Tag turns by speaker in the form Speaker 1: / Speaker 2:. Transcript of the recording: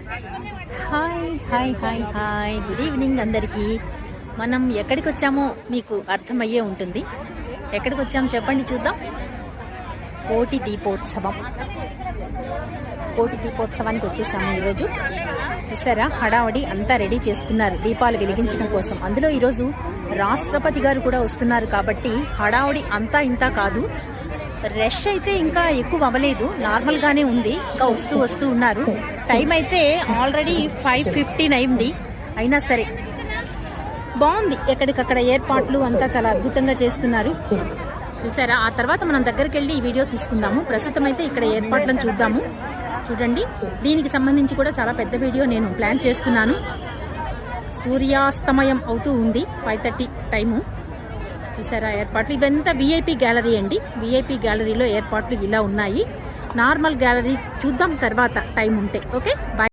Speaker 1: Hi hi hi hi good evening అందరికీ. మనం ఎక్కడికి వచ్చామో మీకు అర్థమయ్యే ఉంటుంది. ఎక్కడికి వచ్చామో చెప్పండి చూద్దాం. కోటి దీపోత్సవానికి వచ్చేసాము ఈరోజు. చూసారా, హడావడి అంతా రెడీ చేసుకున్నారు దీపాలు వెలిగించడం కోసం. అందులో ఈరోజు రాష్ట్రపతి గారు కూడా వస్తున్నారు కాబట్టి హడావడి అంతా ఇంతా కాదు. రష్ అయితే ఇంకా ఎక్కువ అవ్వలేదు, నార్మల్గానే ఉంది. ఇంకా వస్తూ ఉన్నారు. టైం అయితే ఆల్రెడీ 5:15 అయింది. అయినా సరే బాగుంది. ఎక్కడికక్కడ ఏర్పాట్లు అంతా చాలా అద్భుతంగా చేస్తున్నారు. చూసారా, ఆ తర్వాత మనం దగ్గరికి వెళ్ళి ఈ వీడియో తీసుకుందాము. ప్రస్తుతం అయితే ఇక్కడ ఏర్పాట్లను చూద్దాము. చూడండి, దీనికి సంబంధించి కూడా చాలా పెద్ద వీడియో నేను ప్లాన్ చేస్తున్నాను. సూర్యాస్తమయం అవుతూ ఉంది, 5:30 టైము. చూసారా ఏర్పాట్లు. ఇదంతా విఐపి గ్యాలరీ అండి. విఐపి గ్యాలరీలో ఏర్పాట్లు ఇలా ఉన్నాయి. నార్మల్ గ్యాలరీ చూద్దాం తర్వాత టైం ఉంటే. Okay, bye.